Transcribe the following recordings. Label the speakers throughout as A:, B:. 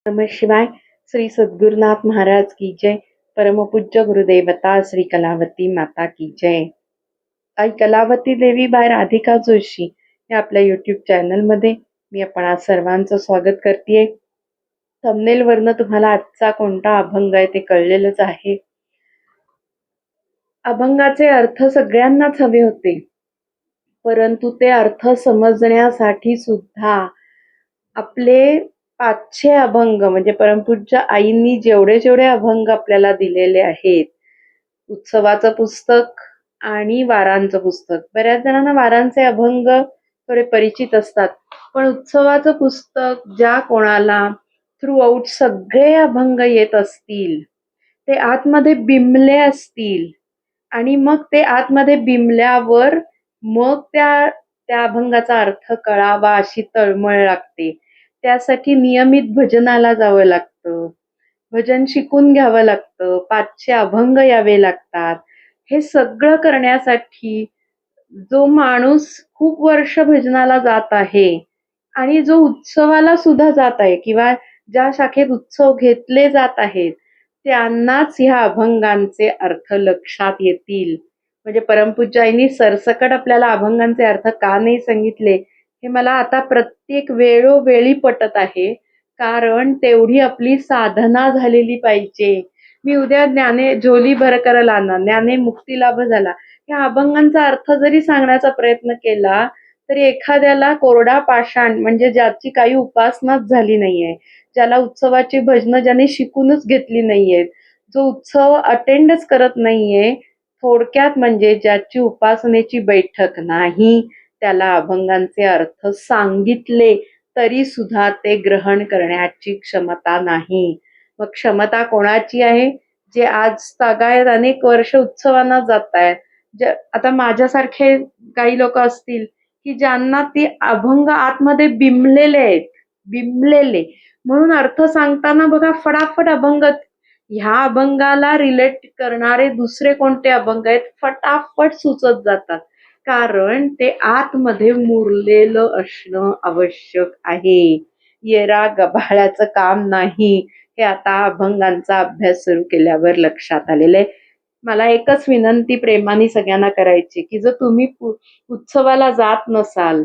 A: नमः शिवाय. श्री सद्गुरुनाथ महाराज की जय. परमपूज्य गुरुदेवता श्री कलावती माता की जय. आई कलावती देवी बाय राधिका जोशी या आपल्या YouTube चॅनलमध्ये मी आपणा सर्वांचं स्वागत करते. थंबनेल वरनं तुम्हाला आजचा कोणता अभंग आहे ते कळलेलंच आहे. अभंगाचे अर्थ सगळ्यांनाच हवे होते, परंतु ते अर्थ समजण्यासाठी सुद्धा आपले 500 अभंग म्हणजे परमपूज्य आईंनी जेवढे अभंग आपल्याला दिलेले आहेत, उत्सवाचं पुस्तक आणि वारांचं पुस्तक. बऱ्याच जणांना वारांचे अभंग थोडे परिचित असतात, पण उत्सवाचं पुस्तक ज्या कोणाला थ्रू आउट सगळे अभंग येत असतील, ते आतमध्ये बिंबले असतील आणि मग ते आतमध्ये बिंबल्यावर मग त्या अभंगाचा अर्थ कळावा अशी तळमळ लागते. त्यासाठी नियमित भजनाला जावं लागतं, भजन शिकून घ्यावं लागतं, 500 अभंग यावे लागतात. हे सगळं करण्यासाठी जो माणूस खूप वर्ष भजनाला जात आहे आणि जो उत्सवाला सुद्धा जात आहे किंवा ज्या शाखेत उत्सव घेतले जात आहेत, त्यांनाच ह्या अभंगांचे अर्थ लक्षात येतील. म्हणजे परमपूज्य आईंनी सरसकट आपल्याला अभंगांचे अर्थ का नाही सांगितले हे मला आता प्रत्येक वेळोवेळी पटत आहे, कारण तेवढी आपली साधना झालेली पाहिजे. मी उद्या झोली भर कर लाना, ज्ञाने मुक्ती लाभ झाला, या अभंगांचा अर्थ जरी सांगण्याचा प्रयत्न केला तरी एखाद्याला कोरडा पाषाण म्हणजे ज्याची काही उपासनाच झाली नाहीये, ज्याला उत्सवाची भजनं ज्याने शिकूनच घेतली नाहीयेत, जो उत्सव अटेंडच करत नाहीये, थोडक्यात म्हणजे ज्याची उपासनेची बैठक नाही, त्याला अभंगांचे अर्थ सांगितले तरी सुद्धा ते ग्रहण करण्याची क्षमता नाही. मग क्षमता कोणाची आहे? जे आज तागायत अनेक वर्ष उत्सवांना जात आहेत. आता माझ्यासारखे काही लोक असतील की ज्यांना ती अभंग आतमध्ये बिंबलेले म्हणून अर्थ सांगताना बघा फटाफट अभंग, ह्या अभंगाला रिलेट करणारे दुसरे कोणते अभंग आहेत फटाफट सुचत जातात, कारण ते आतमध्ये मुरलेलं असणं आवश्यक आहे. येरा गबाळ्याचं काम नाही, हे आता अभंगांचा अभ्यास सुरू केल्यावर लक्षात आलेलं आहे. मला एकच विनंती प्रेमाने सगळ्यांना करायची की जर तुम्ही उत्सवाला जात नसाल,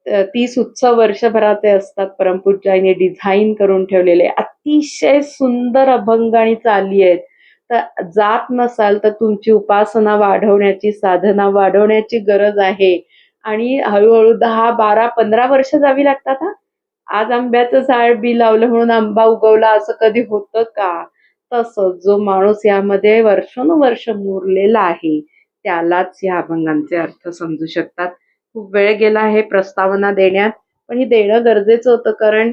A: 30 उत्सव वर्षभराचे असतात, परमपूज्याने डिझाईन करून ठेवलेले अतिशय सुंदर अभंग आणि चाली आहेत, तर जात नसाल तर तुमची उपासना वाढवण्याची, साधना वाढवण्याची गरज आहे. आणि हळूहळू 10, 12, 15 वर्ष जावी लागतात. आज आंब्याचं झाड बी लावलं म्हणून आंबा उगवला असं कधी होतं का? तसंच जो माणूस यामध्ये वर्षानुवर्ष मुरलेला आहे त्यालाच या अभंगांचे अर्थ समजू शकतात. खूप वेळ गेला आहे प्रस्तावना देण्यात, पण ही देणं गरजेचं होतं, कारण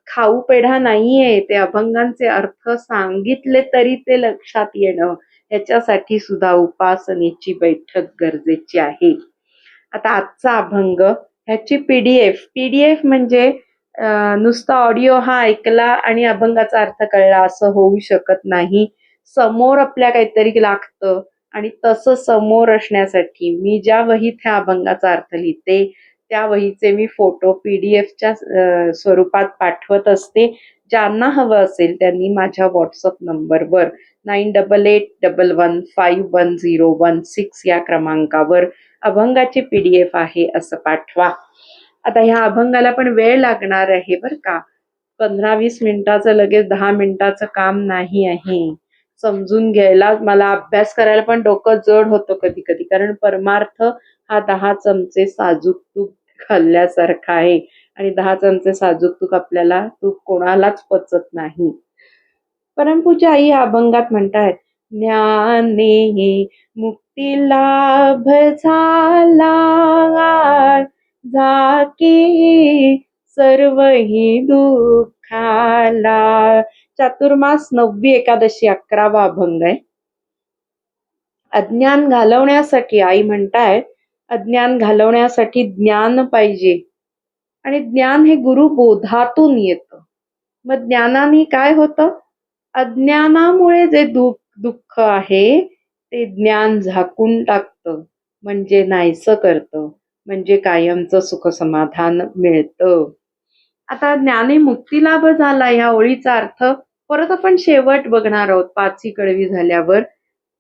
A: खाऊ पेढा नाहीये. ते अभंगांचे अर्थ सांगितले तरी ते लक्षात येणं, याच्यासाठी सुद्धा उपासनेची बैठक गरजेची आहे. आता आजचा अभंग, ह्याची पीडीएफ म्हणजे नुसता ऑडिओ हा ऐकला आणि अभंगाचा अर्थ कळला असं होऊ शकत नाही. समोर आपल्या काहीतरी लागतं आणि तसं समोर असण्यासाठी मी ज्या वहीत ह्या अभंगाचा अर्थ लिहिते त्या वहीचे मी फोटो पीडीएफच्या स्वरूपात पाठवत असते. ज्यांना हवं असेल त्यांनी माझ्या व्हॉट्सअप नंबरवर 988811511016 या क्रमांकावर अभंगाची पीडीएफ आहे असं पाठवा. आता ह्या अभंगाला पण वेळ लागणार आहे बरं का. 15-20 मिनिटाचं लगेच 10 मिनिटाचं काम नाही आहे. समजून घ्यायला, मला अभ्यास करायला पण डोकं जड होतं कधी कधी, कारण परमार्थ हा 10 चमचे साजूक तूप खाल्ल्यासारखा आहे आणि 10 चमचे साजूक तूप आपल्याला तूप कोणालाच पचत नाही. परमपूज्य आई या अभंगात म्हणतायत, ज्ञाने मुक्ती लाभ झाला, झाकी सर्वही दुःखाला. चातुर्मास 9वी एकादशी 11वा अभंग आहे. अज्ञान घालवण्यासाठी आई म्हणतायत, अज्ञान घालवण्यासाठी ज्ञान पाहिजे आणि ज्ञान हे गुरुबोधातून येतं. मग ज्ञानाने काय होतं? अज्ञानामुळे जे दुःख आहे ते ज्ञान झाकून टाकतं, म्हणजे नाहीसं करतं, म्हणजे कायमचं सुख समाधान मिळतं. आता ज्ञानी मुक्तिलाभ झाला ह्या ओळीचा अर्थ परत आपण शेवट बघणार आहोत 5ही कडवी झाल्यावर.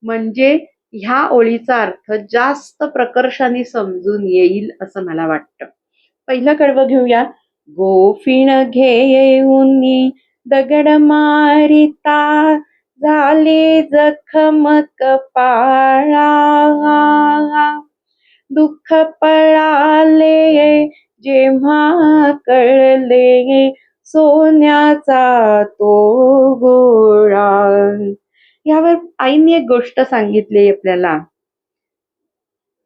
A: म्हणजे ह्या ओळीचा अर्थ जास्त प्रकर्षाने समजून येईल असं मला वाटतं. पहिलं कडवं घेऊया. गोफीण घेऊनी दगड मारिता झाले जखम कपाळा दुःख पळाले जेव्हा कळले सोन्याचा तो गोळा. यावर आईने एक गोष्ट सांगितली आपल्याला.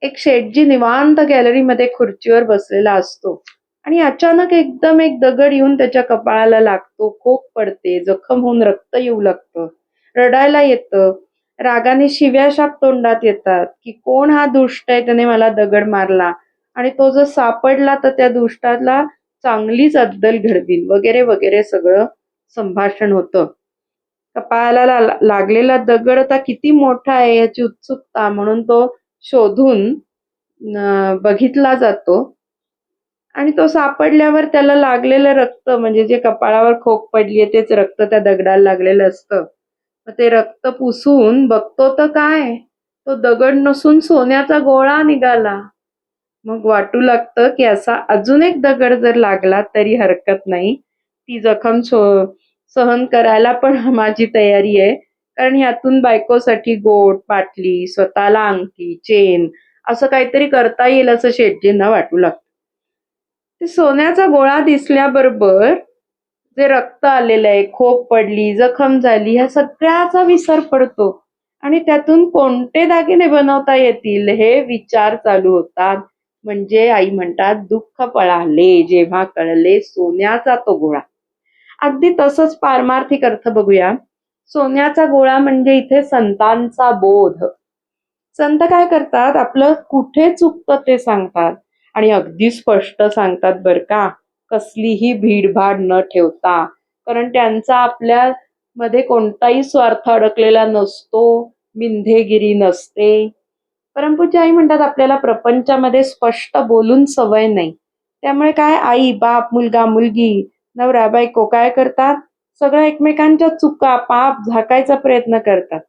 A: एक शेठजी निवांत गॅलरीमध्ये खुर्चीवर बसलेला असतो आणि अचानक एकदम एक दगड येऊन त्याच्या कपाळाला लागतो. खोक पडते, जखम होऊन रक्त येऊ लागतं, रडायला येतं. रागाने शिव्या शाप तोंडात येतात की कोण हा दुष्ट आहे, त्याने मला दगड मारला आणि तो जर सापडला तर त्या दुष्टाला चांगलीच अद्दल घडवीन वगैरे वगैरे सगळं संभाषण होतं. कपाळाला लागलेला दगड आता किती मोठा आहे याची उत्सुकता म्हणून तो शोधून बघितला जातो आणि तो सापडल्यावर त्याला लागलेलं रक्त म्हणजे जे कपाळावर खोक पडलीये तेच रक्त त्या दगडाला लागलेलं असतं. मग ते रक्त पुसून बघतो तर काय, तो दगड नसून सोन्याचा गोळा निघाला. मग वाटू लागतं की असा अजून एक दगड जर लागला तरी हरकत नाही. ती जखम सहन करायला पण माझी तयारी आहे. कारण ह्यातून बायकोसाठी गोठ, पाटली, स्वतःला अंगठी, चेन असं काहीतरी करता येईल असं शेटजींना वाटू लागतं. ते सोन्याचा गोळा दिसल्याबरोबर जे रक्त आलेलं आहे, खोक पडली, जखम झाली, ह्या सगळ्याचा विसर पडतो आणि त्यातून कोणते दागिने बनवता येतील हे विचार चालू होतात. म्हणजे आई म्हणतात दुःख पळाले जेव्हा कळले सोन्याचा तो गोळा. अगदी तसंच पारमार्थिक अर्थ बघूया. सोन्याचा गोळा म्हणजे इथे संतांचा बोध. संत काय करतात, आपलं कुठे चुकतं ते सांगतात आणि अगदी स्पष्ट सांगतात बरं का, कसलीही भीडभाड न ठेवता. कारण त्यांचा आपल्या मध्ये कोणताही स्वार्थ अडकलेला नसतो, मिंधेगिरी नसते. परमपूज्य आई म्हणतात आपल्याला प्रपंचामध्ये स्पष्ट बोलून सवय नाही. त्यामुळे काय आई, बाप, मुलगा, मुलगी, नवरा, बायको काय करतात, सगळं एकमेकांच्या चुका, पाप झाकायचा प्रयत्न करतात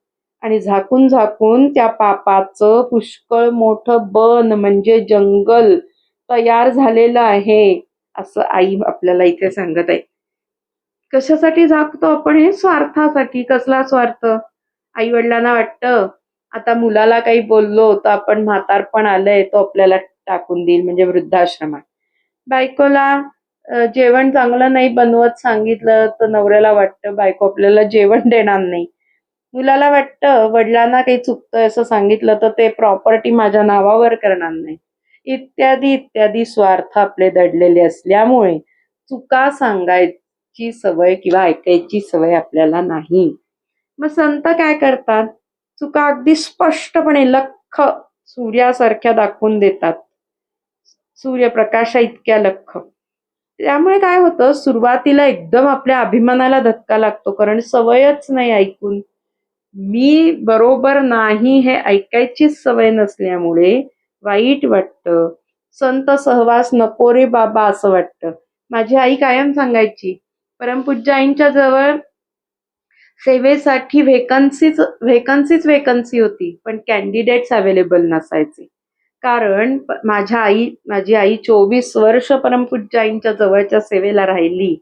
A: आणि झाकून झाकून त्या पापाचं पुष्कळ मोठं बन म्हणजे जंगल तयार झालेलं आहे असं आई आपल्याला इथे सांगत आहे. कशासाठी झाकतो आपण हे? स्वार्थासाठी. कसला स्वार्थ? आई वडिलांना वाटतं आता मुलाला काही बोललो तर आपण म्हातारपण आलंय तो आपल्याला टाकून देईल म्हणजे वृद्धाश्रमात. बायकोला जेवण चांगलं नाही बनवत सांगितलं तर नवऱ्याला वाटतं बायको आपल्याला जेवण देणार नाही. मुलाला वाटतं वडिलांना काही चुकतंय असं सांगितलं तर ते प्रॉपर्टी माझ्या नावावर करणार नाही. इत्यादी इत्यादी स्वार्थ आपले दडलेले असल्यामुळे चुका सांगायची सवय किंवा ऐकायची सवय आपल्याला नाही. मग संत काय करतात, चुका अगदी स्पष्टपणे लख्ख सूर्यासारख्या दाखवून देतात. सूर्यप्रकाशा इतक्या लख्ख. त्यामुळे काय होतं, सुरुवातीला एकदम आपल्या अभिमानाला धक्का लागतो कारण सवयच नाही ऐकून. मी बरोबर नाही हे ऐकायचीच सवय नसल्यामुळे वाईट वाटतं. संत सहवास नको रे बाबा असं वाटतं. माझी आई कायम सांगायची, परमपूज्य आईंच्या जवळ सेवेसाठी वेकन्सी होती पण कॅन्डिडेट्स अवेलेबल नसायचे. कारण माझी आई 24 वर्ष परमपूज्य आईंच्या जवळच्या सेवेला राहिली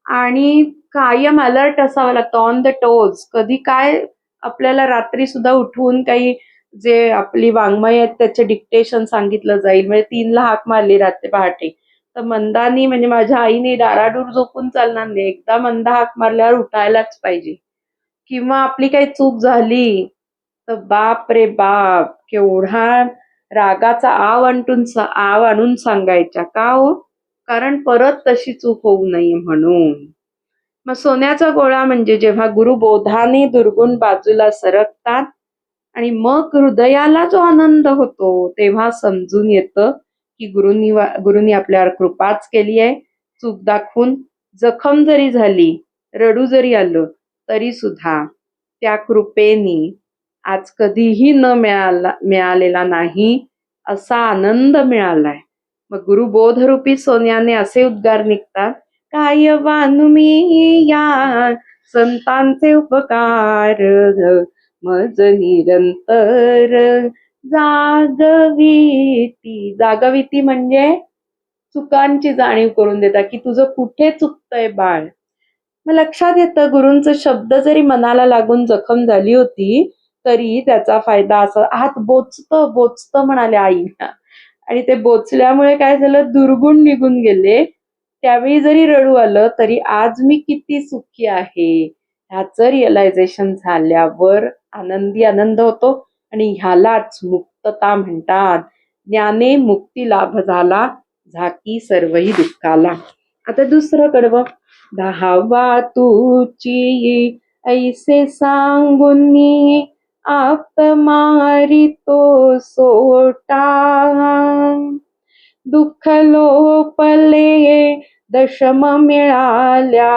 A: आणि कायम अलर्ट असावं लागतं, ऑन द टोज. कधी काय आपल्याला रात्री सुद्धा उठवून काही जे आपली वाङ्मय आहेत त्याचे डिक्टेशन सांगितलं जाईल. म्हणजे 3ला हाक मारली रात्री पहाटे तर मंदानी म्हणजे माझ्या आईने डाराडूर झोपून चालणार नाही, एकदा मंदा हाक मारल्यावर उठायलाच पाहिजे. किंवा आपली काही चूक झाली तर बाप रे बाप केवढा रागाचा आव आणून सांगायच्या. का हो? कारण परत तशी चूक होऊ नये म्हणून. मग सोन्याचा गोळा म्हणजे जेव्हा गुरुबोधाने दुर्गुण बाजूला सरकतात आणि मग हृदयाला जो आनंद होतो तेव्हा समजून येतं की गुरुनी आपल्यावर कृपाच केली आहे. चूक दाखवून जखम जरी झाली, रडू जरी आलं तरी सुद्धा त्या कृपेनी आज कधीही मिळालेला नाही असा आनंद मिळालाय. मग गुरुबोधरूपी सोन्याने असे उद्गार निघतात, काय वानू मी या संतांचे उपकार, मज निरंतर जागविती. जागविती म्हणजे चुकांची जाणीव करून देता की तुझं कुठे चुकतंय बाळ. मग लक्षात येतं गुरूंचा शब्द जरी मनाला लागून जखम झाली होती तरी त्याचा फायदा असा, हात बोचतं बोचतं म्हणाले आईना, आणि ते बोचल्यामुळे काय झालं, दुर्गुण निघून गेले. त्यावेळी जरी रडू आलं तरी आज मी किती सुखी आहे ह्याचं रिअलायझेशन झाल्यावर आनंदी आनंद होतो, आणि ह्यालाच मुक्तता म्हणतात. ज्ञाने मुक्ती लाभ झाला, झाकी सर्वही दुःखाला. आता दुसरं कडवं. धावा तुची ऐसे सांगुनी, आप मारितो सोटा. दुःख लोपले दशम मिळाल्या,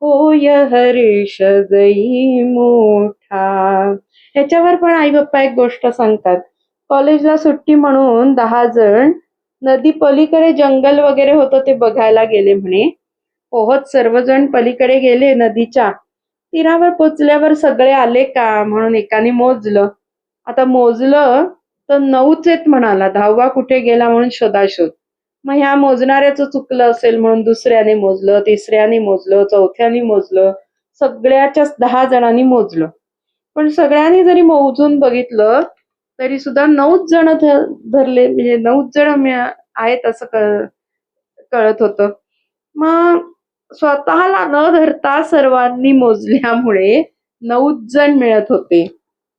A: होय हर्ष जई मोठा. ह्याच्यावर पण आई बाप्पा एक गोष्ट सांगतात. कॉलेजला सुट्टी म्हणून 10 जण नदी पलीकडे जंगल वगैरे होतं ते बघायला गेले म्हणे. पोहत सर्वजण पलीकडे गेले नदीच्या तीरावर. पोचल्यावर सगळे आले का म्हणून एकाने मोजलं. आता मोजलं तर 9च आहेत म्हणाला. 10वा कुठे गेला म्हणून शोधाशोध. मग ह्या मोजणाऱ्याचं चुकलं असेल म्हणून दुसऱ्याने मोजलं, तिसऱ्याने मोजलं, चौथ्याने मोजलं, सगळ्याच्याच 10 जणांनी मोजलं. पण सगळ्यांनी जरी मोजून बघितलं तरी सुद्धा 9च जण धरले, म्हणजे 9च जण आहेत असं कळत होतं. मग स्वतःला न धरता सर्वांनी मोजल्यामुळे 9च जण मिळत होते.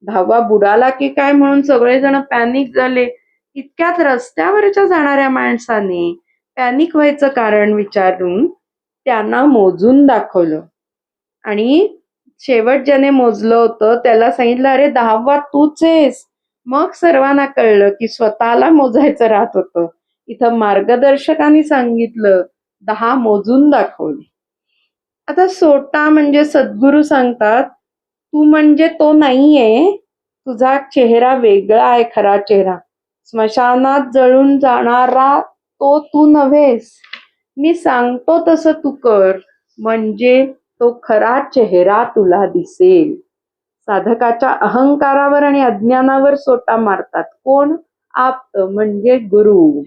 A: 10वा बुडाला की काय म्हणून सगळेजण पॅनिक झाले. इतक्यात रस्त्यावरच्या जाणाऱ्या माणसाने पॅनिक व्हायचं कारण विचारून त्यांना मोजून दाखवलं, आणि शेवट ज्याने मोजलं होतं त्याला सांगितलं, अरे 10वा तूच आहेस. मग सर्वांना कळलं की स्वतःला मोजायचं राहत होतं. इथं मार्गदर्शकांनी सांगितलं, 10 मोजून दाखवले. आता सोटा म्हणजे सद्गुरू सांगतात, तू म्हणजे तो नाहीये, तुझा चेहरा वेगळा आहे. खरा चेहरा स्मशानात जळून जाणारा तो तू नव्हेस. मी सांगतो तसं तू कर, म्हणजे तो खरा चेहरा तुला दिसेल. साधकाच्या अहंकारावर आणि अज्ञानावर सोटा मारतात कोण? आप्त म्हणजे गुरु.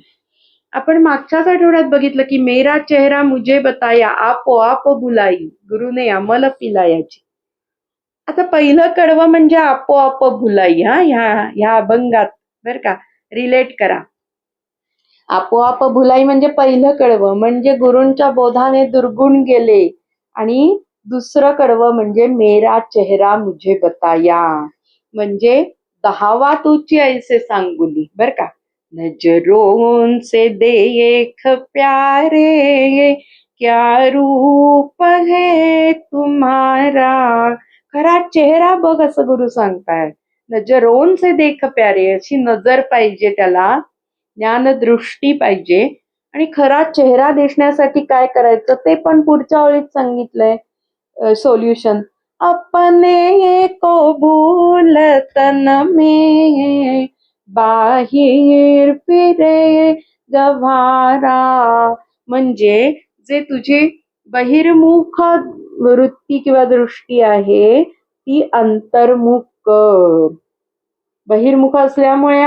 A: आपण मागच्याच आठवड्यात बघितलं की मेरा चेहरा मुझे बताया, आपोआप बुलाई, गुरुने अमल पिलायाची. आता पहिलं कडवं म्हणजे आपोआप भुलाई. ह्या अभंगात बर का रिलेट करा. आपोआप भुलाई म्हणजे पहिलं कडवं, म्हणजे गुरूंच्या बोधाने दुर्गुण गेले. आणि दुसरं कडवं म्हणजे मेरा चेहरा मुझे बताया, म्हणजे 10वा तुची ऐसे सांगुली. बर का, नजरों से देख प्यारे, क्या रूप है तुम्हारा. खरा चेहरा बघ असं गुरु सांगताय. नजरों से देख प्यारे, अशी नजर पाहिजे त्याला, ज्ञानदृष्टी पाहिजे. आणि खरा चेहरा दिसण्यासाठी काय करायचं ते पण पुढच्या ओळीत सांगितलंय सोल्युशन. अपने को भूल तन में, बाहेर फिरे गवारा. म्हणजे जे तुझी बहिर्मुख वृत्ती किंवा दृष्टी आहे ती अंतर्मुख कर. बहिर्मुख असल्यामुळे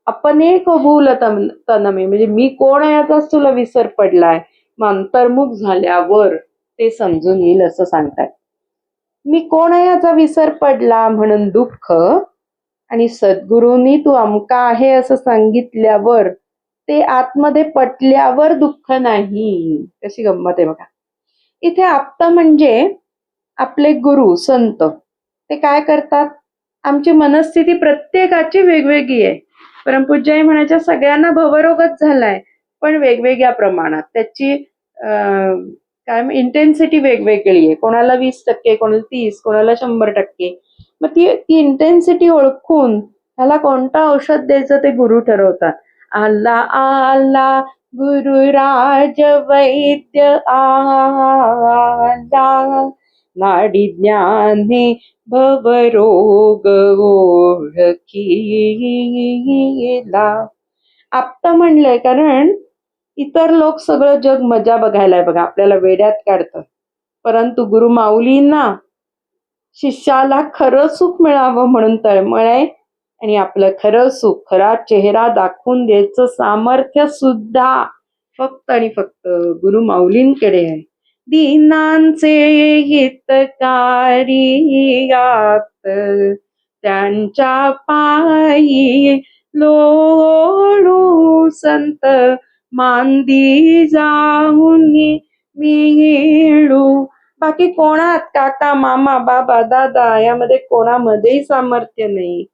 A: अपने को भूल तनमे, म्हणजे मी कोण आहे याचाच तुला विसर पडलाय. मग अंतर्मुख झाल्यावर ते समजून येईल असं सांगतात. मी कोण आहे याचा विसर पडला म्हणून दुःख, आणि सद्गुरूंनी तू अमका आहे असं सांगितल्यावर ते आतमध्ये पटल्यावर दुःख नाही. कशी गंमत आहे बघा. इथे आप्त म्हणजे आपले गुरु संत. ते काय करतात, आमची मनस्थिती प्रत्येकाची वेगवेगळी आहे. परमपूज्याई म्हणायच्या सगळ्यांना भवरोगच झालाय, पण वेगवेगळ्या प्रमाणात. त्याची काय इंटेन्सिटी वेगवेगळी आहे. कोणाला 20%, कोणाला 30%, कोणाला 100%. मग ती इंटेन्सिटी ओळखून ह्याला कोणतं औषध द्यायचं ते गुरु ठरवतात. आला आला गुरुराज वैद्य आला, नाडी ज्ञाने भवरोग ओळखीला. आप्त म्हणलंय कारण इतर लोक सगळं जग मजा बघायलाय बघा, आपल्याला वेड्यात काढतं. परंतु गुरु माऊलींना शिष्याला खरं सुख मिळावं म्हणून तळमळ आहे आणि आपलं खरं सुख, खरा चेहरा दाखवून द्यायचं सामर्थ्य सुद्धा फक्त आणि फक्त गुरु माऊलींकडे आहे. दीनांचे हितकारी गात त्यांच्या पायी लोळू संत मांदी जाऊन मिळू. बाकी कोणात काका मामा बाबा दादा यामध्ये कोणामध्येही सामर्थ्य नाही.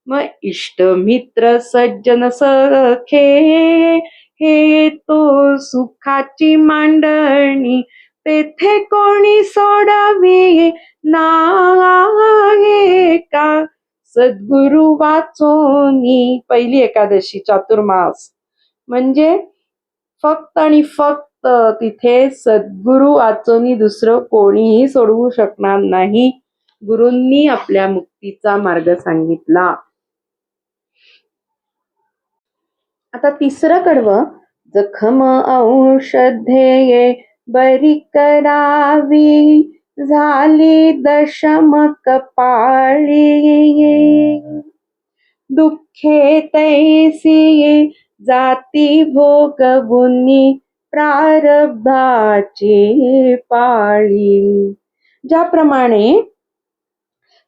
A: मग इष्ट मित्र सज्जन सखे हे तो सुखाची मांडणी तेथे कोणी सोडावे नाही का. सद्गुरु वाचोनी पहिली एकादशी चातुर्मास म्हणजे फक्त आणि फक्त तिथे सद्गुरु वाचोनी दुसरं कोणीही सोडवू शकणार नाही. गुरूंनी आपल्या मुक्तीचा मार्ग सांगितला. आता तिसरं कडवं, जखम औषधे बरी करावी झाली दशम कपाळी. दुःखे तैसी जाती भोगवुनी प्रारब्धाची पाळी. ज्याप्रमाणे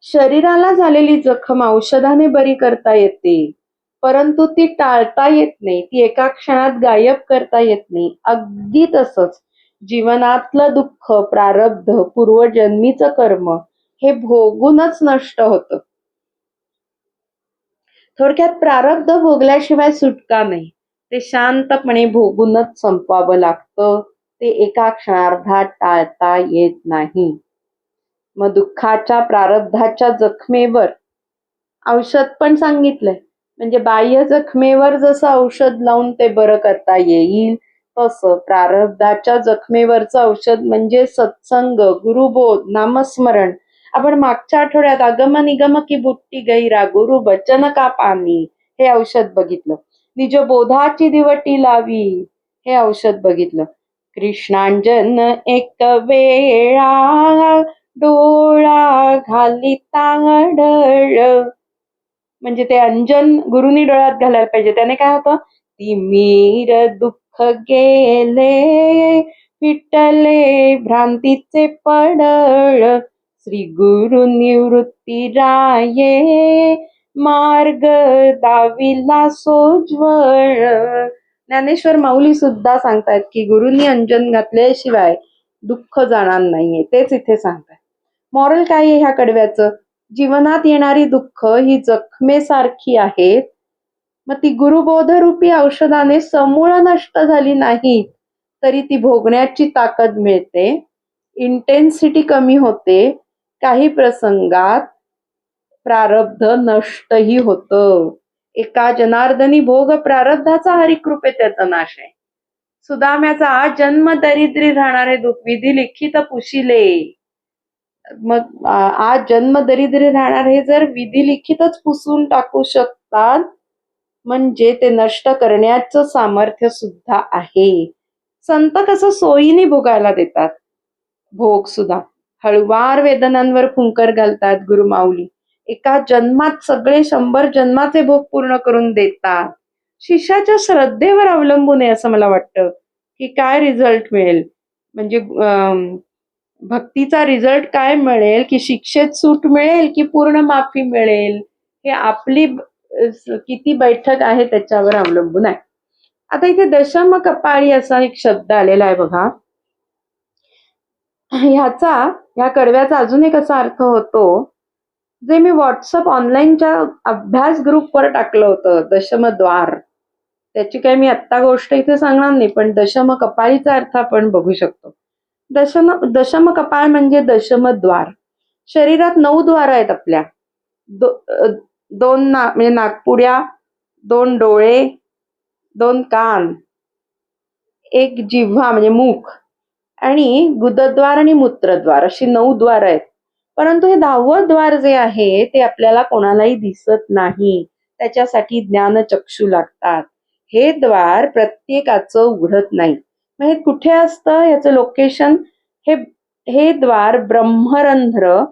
A: शरीराला झालेली जखम औषधाने बरी करता येते, परंतु ती टाळता येत नाही, ती एका क्षणात गायब करता येत नाही. अगदी तसंच जीवनातलं दुःख, प्रारब्ध, पूर्वजन्मीचं कर्म हे भोगूनच नष्ट होतं. थोडक्यात प्रारब्ध भोगल्याशिवाय सुटका नाही, ते शांतपणे भोगूनच संपवावं लागतं. ते एका क्षणार्धात टाळता येत नाही. मग दुःखाच्या प्रारब्धाच्या जखमेवर औषध पण सांगितलंय. म्हणजे बाह्य जखमेवर जसं औषध लावून ते बरं करता येईल, तसं प्रारब्धाच्या जखमेवरचं औषध म्हणजे सत्संग, गुरुबोध, नामस्मरण. आपण मागच्या आठवड्यात आगम निगम की बुट्टी गैरा गुरु बचन का पानी हे औषध बघितलं. निज बोधाची दिवटी लावी हे औषध बघितलं. कृष्णांजन एक वेळा डोळा घाली ताडळ म्हणजे ते अंजन गुरुनी डोळ्यात घालायला पाहिजे. त्याने काय होतं, ती मीर दुःख गेले विठ्ठले भ्रांतीचे पडळ श्री गुरु निवृत्ती राये मार्ग दाविला सोज्वळ. ज्ञानेश्वर माऊली सुद्धा सांगतायत की गुरुंनी अंजन घातल्याशिवाय दुःख जाणार नाहीये. तेच इथे सांगतायत. मॉरल काय आहे ह्या कडव्याचं, जीवनात येणारी दुःख ही जखमेसारखी आहेत. मग ती गुरुबोधरूपी औषधाने समूळ नष्ट झाली नाही तरी ती भोगण्याची ताकद मिळते, इंटेन्सिटी कमी होते, काही प्रसंगात प्रारब्ध नष्टही होतं. एका जनार्दनी भोग प्रारब्धाचा हरिकृपे त्याचा नाश आहे. सुदाम्याचा आज जन्म दरिद्री राहणारे दुःख विधी लिखित पुशिले. मग आज जन्म दरिद्री राहणार हे जर विधी लिखितच पुसून टाकू शकतात म्हणजे ते नष्ट करण्याचं सामर्थ्य सुद्धा आहे. संत कसं सोयीने भोगायला देतात, भोग सुद्धा हळुवार वेदनांवर फुंकर घालतात गुरु माऊली. एका जन्मात सगळे 100 जन्माचे भोग पूर्ण करून देतात. शिष्याच्या श्रद्धेवर अवलंबून आहे असं मला वाटतं की काय रिझल्ट मिळेल. म्हणजे भक्तीचा रिझल्ट काय मिळेल, की शिक्षेत सूट मिळेल की पूर्ण माफी मिळेल, हे आपली किती बैठक आहे त्याच्यावर अवलंबून आहे. आता इथे दशम कपाळी असा एक शब्द आलेला आहे बघा. ह्या कडव्याचा अजून एक असा अर्थ होतो, जे मी व्हॉट्सअप ऑनलाईनच्या अभ्यास ग्रुपवर टाकलं होतं, दशमद्वार. त्याची काही मी आत्ता गोष्ट इथे सांगणार नाही, पण दशम कपाळीचा अर्थ आपण बघू शकतो. दशम कपाळ म्हणजे दशमद्वार. शरीरात 9 द्वार आहेत आपल्या. दोन म्हणजे नाकपुड्या, 2 डोळे, 2 कान, 1 जिव्हा म्हणजे मुख आणि गुदद्वार आणि मूत्रद्वार अशी 9 द्वार आहेत. परंतु हे 10वं द्वार जे आहे ते आपल्याला कोणालाही दिसत नाही. त्याच्यासाठी ज्ञानचक्षु लागतात. हे द्वार प्रत्येकाचं उघडत नाही. मग हे कुठे असतं याचं लोकेशन? हे हे द्वार ब्रह्मरंध्र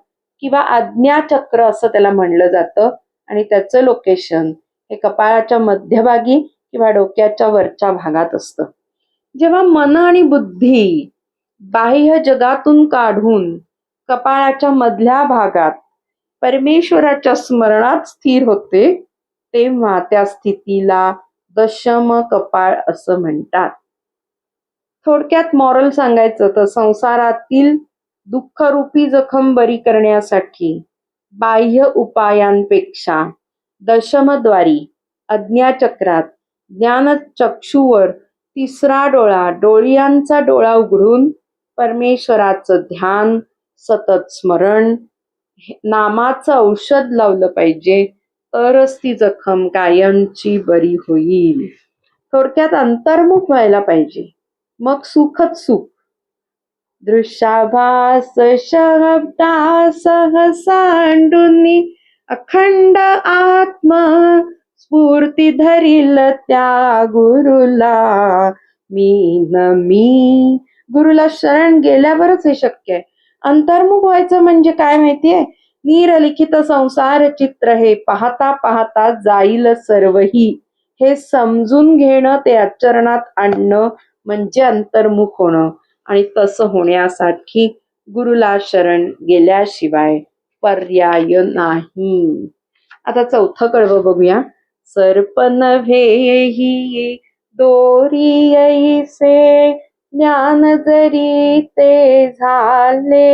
A: किंवा आज्ञाचक्र असं त्याला म्हणलं जातं आणि त्याचं लोकेशन हे कपाळाच्या मध्यभागी किंवा डोक्याच्या वरच्या भागात असतं. जेव्हा मन आणि बुद्धी बाह्य जगातून काढून कपाळाच्या मधल्या भागात परमेश्वराच्या स्मरणात स्थिर होते, तेव्हा त्या स्थितीला दशम कपाळ असं म्हणतात. थोडक्यात मॉरल सांगायचं तर संसारातील दुःखरूपी जखम बरी करण्यासाठी बाह्य उपायांपेक्षा दशमद्वारी आज्ञाचक्रात ज्ञानचक्षुवर तिसरा डोळा, डोळ्यांचा डोळा उघडून परमेश्वराचं ध्यान, सतत स्मरण, नामाचं औषध लावलं पाहिजे, तरच ती जखम कायमची बरी होईल. थोडक्यात अंतर्मुख व्हायला पाहिजे, मग सुखच सुख. दृश्याभास शब्दा सहसांडुनी अखंड आत्म स्फूर्ती धरील त्या गुरुला मी. गुरुला शरण गेल्यावरच हे शक्य आहे. अंतर्मुख व्हायचं म्हणजे काय माहितीये? निरलिखित संसार चित्र हे पाहता पाहता जाईल सर्वही, हे समजून घेणं, ते आचरणात आणणं म्हणजे अंतर्मुख होणं. आणि तसं होण्यासाठी गुरुला शरण गेल्याशिवाय पर्याय नाही. आता चौथं कडवं बघूया. सर्प नव्हे ही दोरी ऐसे ज्ञान जरी ते झाले,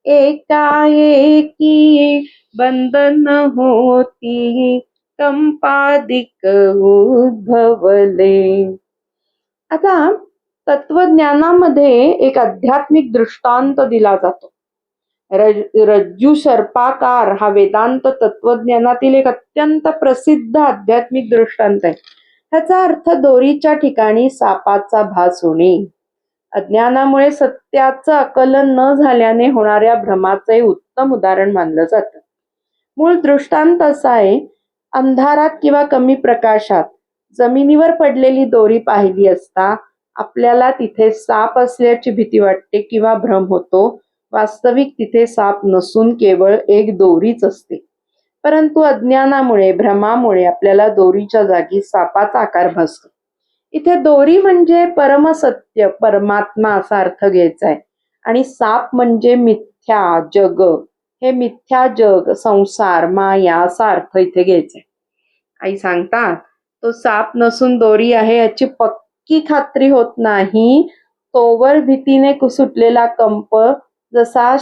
A: एकाएकी बंधन होती कंपादिक उद्भवले. आता तत्वज्ञानामध्ये एक आध्यात्मिक दृष्टांत दिला जातो. रज्जू सर्पाकार हा वेदांत तत्वज्ञानातील एक अत्यंत प्रसिद्ध आध्यात्मिक दृष्टांत आहे. ह्याचा अर्थ दोरीच्या ठिकाणी सापाचा भास होणे. अज्ञानामुळे सत्याचं आकलन न झाल्याने होणाऱ्या भ्रमाचं हे उत्तम उदाहरण मानलं जातं. मूळ दृष्टांत असा आहे, अंधारात किंवा कमी प्रकाशात जमिनीवर पडलेली दोरी पाहिली असता आपल्याला तिथे साप असल्याची भीती वाटते किंवा भ्रम होतो. वास्तविक तिथे साप नसून केवळ एक दोरीच असते. परंतु अज्ञानामुळे, भ्रमामुळे आपल्याला दोरीच्या जागी सापाचा आकार भासतो. इथे दोरी म्हणजे परमसत्य, परमात्मा असा अर्थ घ्यायचा आहे आणि साप म्हणजे मिथ्या जग, हे मिथ्या जग, संसार, माया असा अर्थ इथे घ्यायचा आहे. आई सांगतात, तो साप नसून दोरी आहे याची पक्की खात्री होत नाही तोवर भीतीने सुटलेला कंप जसा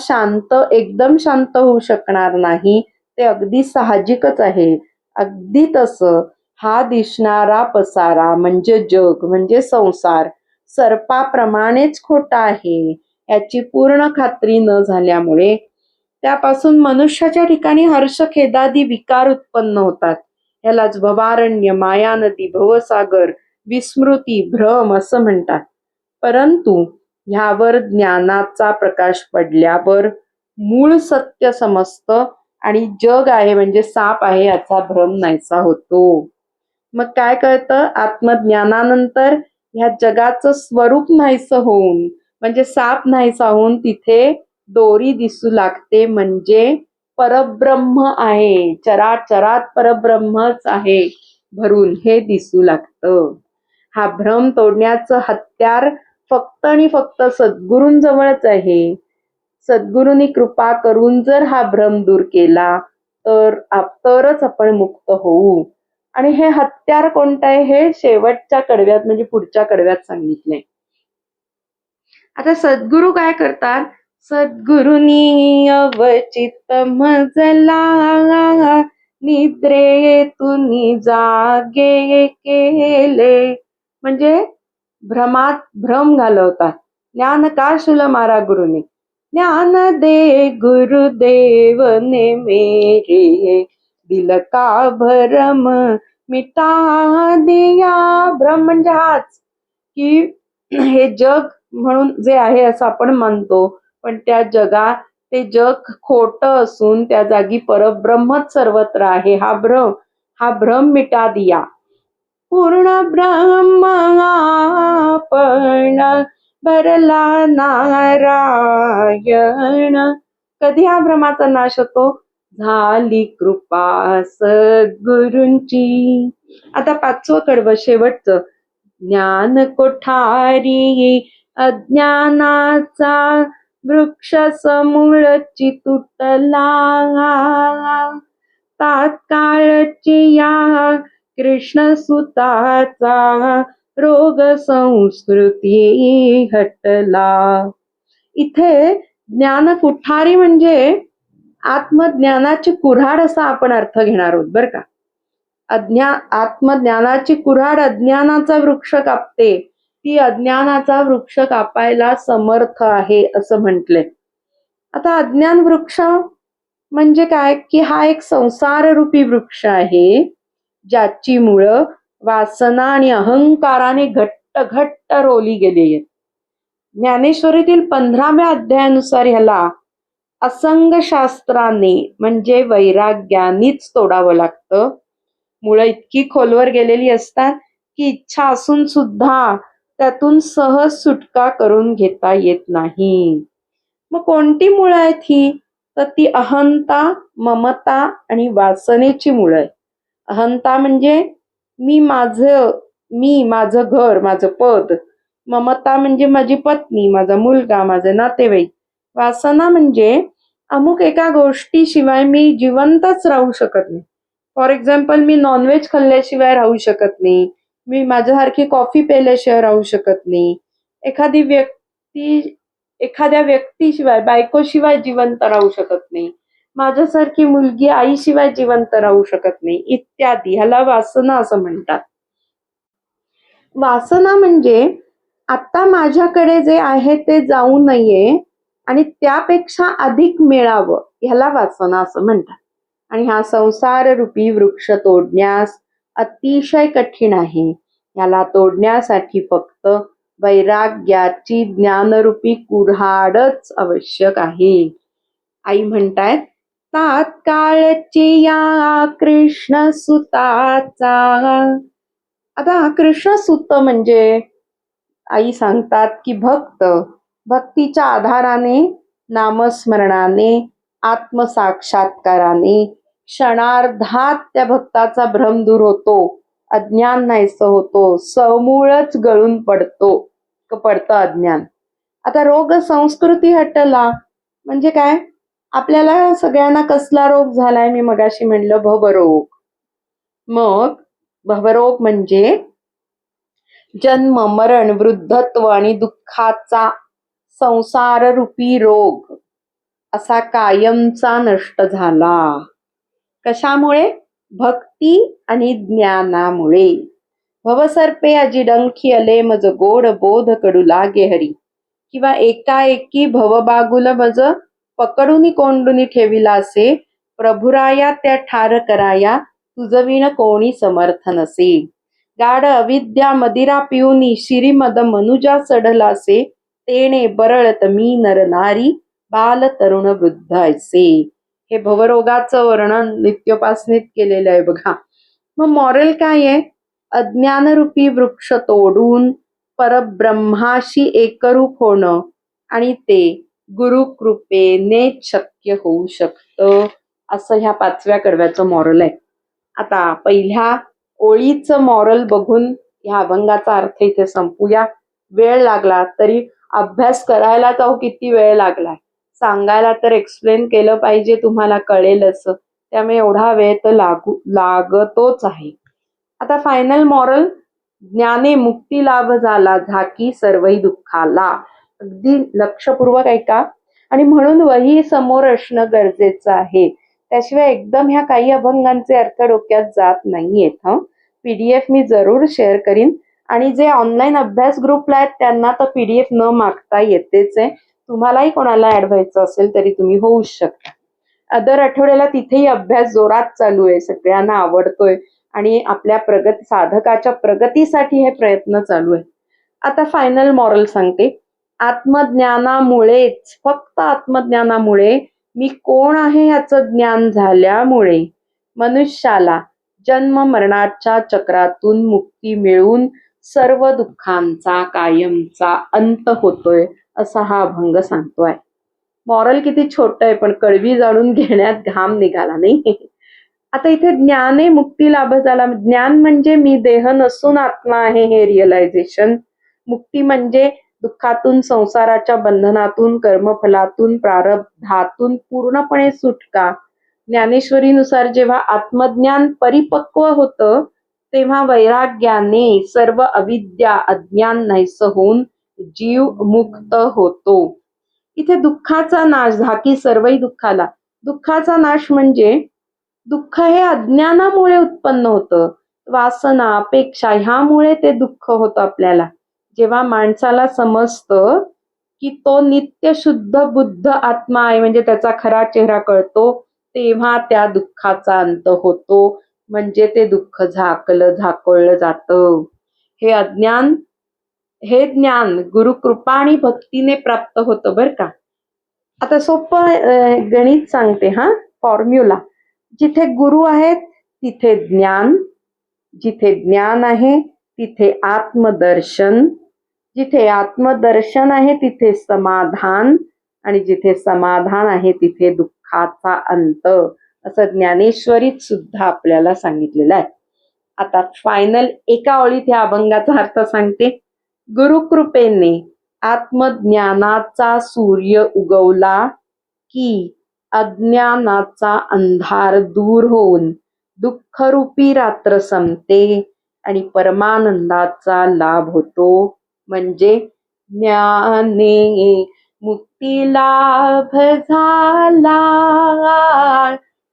A: एकदम शांत होऊ शकणार नाही, ते अगदी साहजिकच आहे. अगदी तसं हा दिसणारा पसारा म्हणजे जग, म्हणजे संसार सर्पाप्रमाणेच खोटा आहे याची पूर्ण खात्री न झाल्यामुळे त्यापासून मनुष्याच्या ठिकाणी हर्ष, खेदादी विकार उत्पन्न होतात. यालाच भवारण्य, मायानदी, भवसागर, विस्मृती, भ्रम असं म्हणतात. परंतु ह्यावर ज्ञानाचा प्रकाश पडल्यावर मूळ सत्य समजतं आणि जग आहे म्हणजे साप आहे याचा भ्रम नाहीसा होतो. मग काय कळतं? आत्मज्ञानानंतर ह्या जगाचं स्वरूप नाहीसं होऊन, म्हणजे साप नाहीसा होऊन तिथे दोरी दिसू लागते, म्हणजे परब्रह्म आहे, चराचरात परब्रह्मच आहे भरून हे दिसू लागतं. हा भ्रम तोडण्याचं हत्यार फक्त आणि फक्त सद्गुरूंजवळच आहे. सद्गुरूंनी कृपा करून जर हा भ्रम दूर केला तरच आपण मुक्त होऊ. आणि हे हत्यार कोणतं आहे हे शेवटच्या कडव्यात म्हणजे पुढच्या कडव्यात सांगितलंय. आता सद्गुरू काय करतात? सद्गुरूंनी अवचित मजला निद्रेतून जागे केले, म्हणजे भ्रमात भ्रम घालवतात. ज्ञान का शुल मारा गुरुने, ज्ञान दे गुरुदेव ने मेरे, दिल का भरम मिटा दिया. भ्रम म्हणजे हाच की हे जग म्हणून जे आहे असं आपण म्हणतो, पण त्या जगात ते जग खोटं असून त्या जागी परब्रह्मच सर्वत्र आहे. हा भ्रम मिटा दिया. पूर्ण ब्रह्म आपण भरला नारायण. कधी हा भ्रमाचा नाश होतो? झाली कृपा सद्गुरूंची. आता 5वं कडवं शेवटचं. ज्ञान कोठारी अज्ञानाचा वृक्ष समूळची तुटला. तात्काळची या कृष्ण सुताचा रोग संस्कृती हटला. इथे ज्ञान कुठारी म्हणजे आत्मज्ञानाची कुऱ्हाड असा आपण अर्थ घेणार आहोत बर का. आत्मज्ञानाची कुऱ्हाड अज्ञानाचा वृक्ष कापते, ती अज्ञानाचा वृक्ष कापायला समर्थ आहे असं म्हटलंय. आता अज्ञान वृक्ष म्हणजे काय की हा एक संसार रूपी वृक्ष आहे, ज्याची मुळं वासना आणि अहंकाराने घट्ट घट्ट रोली गेली आहेत. ज्ञानेश्वरीतील 15व्या अध्यायानुसार ह्याला असंग शास्त्राने म्हणजे वैराग्यानेच तोडावं लागतं. मुळं इतकी खोलवर गेलेली असतात की इच्छा असून सुद्धा त्यातून सहज सुटका करून घेता येत नाही. मग कोणती मुळं आहेत ही? तर ती अहंता, ममता आणि वासनेची मुळं आहे. अहंता म्हणजे मी माझं घर, माझं पद. ममता म्हणजे माझी पत्नी, माझा मुलगा, माझे नातेवाईक. वासना म्हणजे अमुक एका गोष्टीशिवाय मी जिवंतच राहू शकत नाही. फॉर एक्झाम्पल, मी नॉनव्हेज खाल्ल्याशिवाय राहू शकत नाही, मी माझ्यासारखी कॉफी प्यायल्याशिवाय राहू शकत नाही, एखाद्या व्यक्तीशिवाय, बायकोशिवाय जिवंत राहू शकत नाही, माझ्यासारखी मुलगी आईशिवाय जिवंत राहू शकत नाही, इत्यादी. ह्याला वासना असं म्हणतात. वासना म्हणजे आता माझ्याकडे जे आहे ते जाऊ नये आणि त्यापेक्षा अधिक मिळावं, ह्याला वासना असं म्हणतात. आणि हा संसार रूपी वृक्ष तोडण्यास अतिशय कठीण आहे. याला तोडण्यासाठी फक्त वैराग्याची ज्ञानरूपी कुऱ्हाडच आवश्यक आहे. आई म्हणतायत, तात्काळची या कृष्ण सुताचा. आता कृष्ण सुत म्हणजे आई सांगतात की भक्तीच्या आधाराने, नामस्मरणाने, आत्मसाक्षात्काराने क्षणार्धात त्या भक्ताचा भ्रम दूर होतो, अज्ञान नाहीसं होतो, समूळच गळून पडतं अज्ञान. आता रोग संस्कृती हटला म्हणजे काय? आपल्याला सगळ्यांना कसला रोग झालाय? मी मगाशी म्हणलं भवरोग. मग भवरोग म्हणजे जन्म, मरण, वृद्धत्व आणि दुःखाचा संसार रूपी रोग असा कायमचा नष्ट झाला. कशामुळे? भक्ती आणि ज्ञानामुळे. भवसर्पे अजी डंखी अले मज गोड बोध कडू लागे हरी. किंवा एकाएकी भवबागुल मज पकडूनी कोंडूनी ठेविला असे, प्रभुराया त्या ठार कराया तुझविण कोणी समर्थ नसे. गाढ अविद्या मदिरा पिऊनी शिरीमद मनुजा चढलासे, तेणे बरळत मी नर नारी बाल तरुण वृद्ध ऐसे. हे भवरोगाचं वर्णन नित्योपासनेत केलेलं आहे बघा. मग मॉरल काय आहे? अज्ञानरूपी वृक्ष तोडून परब्रह्माशी एकरूप होणं आणि ते गुरुकृपेने शक्य होऊ शकतं, असं ह्या 5व्या कडव्याचं मॉरल आहे. आता पहिल्या ओळीचं मॉरल बघून ह्या अभंगाचा अर्थ इथे संपूया. वेळ लागला तरी अभ्यास करायला तर किती वेळ लागलाय, सांगायला तर एक्सप्लेन केलं पाहिजे, तुम्हाला कळेलच, त्यामुळे एवढा वेळ तर लागतोच आहे. आता फायनल मॉरल, ज्ञाने मुक्ती लाभ झाला झाकी सर्वही दुःखाला. अगदी लक्षपूर्वक ऐका आणि म्हणून वही समोर असणं गरजेचं आहे, त्याशिवाय एकदम ह्या काही अभंगांचे अर्थ डोक्यात जात नाहीयेत. PDF मी जरूर शेअर करीन आणि जे ऑनलाईन अभ्यास ग्रुपला आहेत त्यांना तर PDF न मागता येतेच आहे. तुम्हालाही कोणाला ऍड व्हायचं असेल तरी तुम्ही होऊ शकता. दर आठवड्याला तिथेही अभ्यास जोरात चालू आहे, सगळ्यांना आवडतोय आणि आपल्या साधकाच्या प्रगतीसाठी हे प्रयत्न चालू आहे. आता फायनल मॉरल सांगते. आत्मज्ञानामुळेच, फक्त आत्मज्ञानामुळे, मी कोण आहे याचं ज्ञान झाल्यामुळे मनुष्याला जन्म मरणाच्या चक्रातून मुक्ती मिळून सर्व दुःखांचा कायमचा अंत होतोय असा हा अभंग सांगतोय. मॉरल किती छोट आहे, पण कळवी जाणून घेण्यात घाम निघाला नाही. आता इथे ज्ञाने मुक्ती लाभ झाला. ज्ञान म्हणजे मी देह नसून आत्मा आहे हे रिअलायझेशन. मुक्ती म्हणजे दुःखातून, संसाराच्या बंधनातून, कर्मफलातून, प्रारब्धातून पूर्णपणे सुटका. ज्ञानेश्वरीनुसार जेव्हा आत्मज्ञान परिपक्व होतं तेव्हा वैराग्याने सर्व अविद्या अज्ञान नाहीसं होऊन जीव मुक्त होतो. इथे दुःखाचा नाश, झाकी सर्वही दुःखाला. दुःखाचा नाश म्हणजे दुःख हे अज्ञानामुळे उत्पन्न होतं. वासना, अपेक्षा ह्यामुळे ते दुःख होतं आपल्याला. जेव्हा माणसाला समजतं की तो नित्य शुद्ध बुद्ध आत्मा आहे, म्हणजे त्याचा खरा चेहरा कळतो, तेव्हा त्या दुःखाचा अंत होतो. म्हणजे ते दुःख झाकोळलं जातं. हे अज्ञान, हे ज्ञान गुरुकृपा आणि भक्तीने प्राप्त होतं बरं का. आता सोपं गणित सांगते हा, फॉर्म्युला. जिथे गुरु आहेत तिथे ज्ञान, जिथे ज्ञान आहे तिथे आत्मदर्शन, जिथे आत्मदर्शन आहे तिथे समाधान, आणि जिथे समाधान आहे तिथे दुःखाचा अंत, असं ज्ञानेश्वरीत सुद्धा आपल्याला सांगितलेलं आहे. आता फायनल एका ओळीत या अभंगाचा अर्थ सांगते. गुरुकृपेने आत्मज्ञानाचा सूर्य उगवला की अज्ञानाचा अंधार दूर होऊन दुःखरूपी रात्र संपते आणि परमानंदाचा लाभ होतो. म्हणजे ज्ञाने मुक्ती लाभ झाला,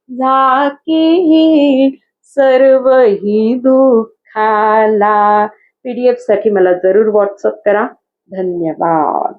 A: झाकी सर्वही दुःखाला. PDF साठी मला जरूर व्हॉट्सअप करा. धन्यवाद.